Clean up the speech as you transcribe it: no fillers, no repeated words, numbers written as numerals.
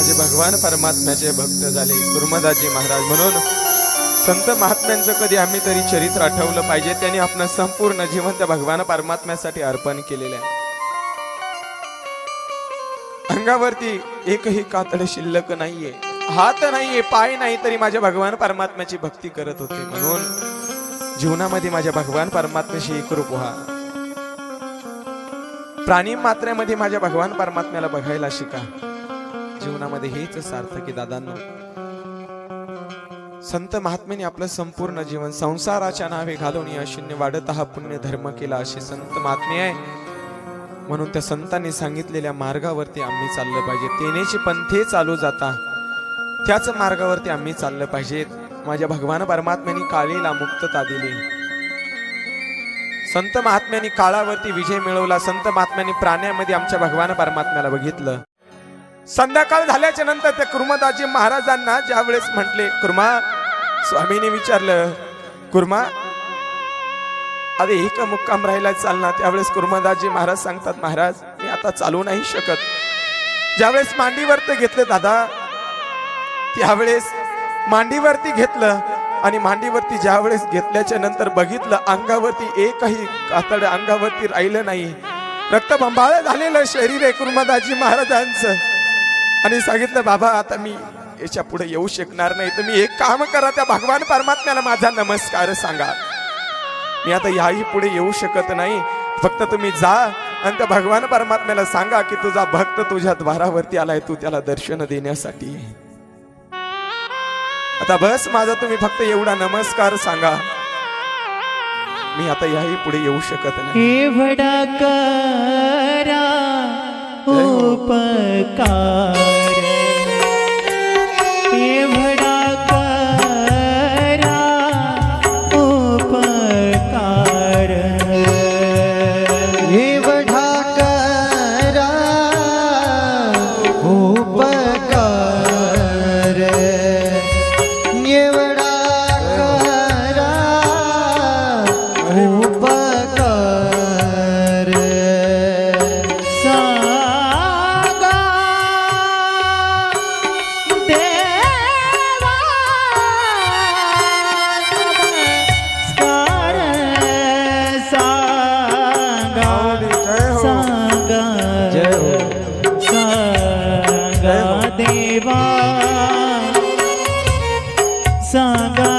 माझे भगवान परमात्म्याचे भक्त झाले कुर्मदाजी महाराज। म्हणून संत महात्म्यांचं कधी आम्ही तरी चरित्र आठवलं पाहिजे। त्यांनी आपलं संपूर्ण जीवन त्या भगवान परमात्म्यासाठी अर्पण केलेलं आहे। अंगावरती एकही कातड शिल्लक नाहीये, हात नाहीये, पाय नाही, तरी माझ्या भगवान परमात्म्याची भक्ती करत होते। म्हणून जीवनामध्ये माझ्या भगवान परमात्म्याशी एकरूप व्हा। प्राणी मात्रेमध्ये माझ्या भगवान परमात्म्याला बघायला शिका। जीवनामध्ये हेच सार्थक आहे दादांनो। संत महात्म्याने आपलं संपूर्ण जीवन संसाराच्या नावे घालून या शून्य वाढत हा पुण्य धर्म केला, असे संत महात्मे आहे। म्हणून त्या संतांनी सांगितलेल्या मार्गावरती आम्ही चाललं पाहिजे। तेनेचे पंथे चालू जाता त्याच मार्गावरती आम्ही चाललं पाहिजे। माझ्या भगवान परमात्म्याने काळीला मुक्तता दिली। संत महात्म्यांनी काळावरती विजय मिळवला। संत महात्म्यांनी प्राण्यामध्ये आमच्या भगवान परमात्म्याला बघितलं। संध्याकाळ झाल्याच्या नंतर त्या कुर्मदाजी महाराजांना ज्या वेळेस म्हटले कुर्मा, स्वामीने विचारलं कुर्मा अरे एक मुक्काम राहिला चालना। त्यावेळेस कुर्मदाजी महाराज सांगतात महाराज मी आता चालू नाही शकत। ज्यावेळेस मांडीवरती घेतलं दादा, त्यावेळेस मांडीवरती घेतलं आणि मांडीवरती ज्यावेळेस घेतल्याच्या नंतर बघितलं अंगावरती एकही कातड अंगावरती राहिलं नाही। रक्तबंबाळ झालेलं शरीर आहे कुर्मदाजी महाराजांचं। आणि सांगितलं बाबा आता मी याच्या पुढे येऊ शकणार नाही, तर मी एक काम करा, त्या भगवान परमात्म्याला माझा नमस्कार सांगा। मी आता याही पुढे येऊ शकत नाही, फक्त तुम्ही जा आणि त्या भगवान परमात्म्याला सांगा की तुझा भक्त तुझ्या द्वारावरती आलाय, तू त्याला दर्शन देण्यासाठी। आता बस माझा तुम्ही फक्त एवढा नमस्कार सांगा, मी आता याही पुढे येऊ शकत नाही। एवढा करा उपकार, एवढा करा उपकार, एवढा करा उपकार, एवढा करा उपकार, सांगा देवा नमस्कार, सांगा सांगा सांगा देवा सांगा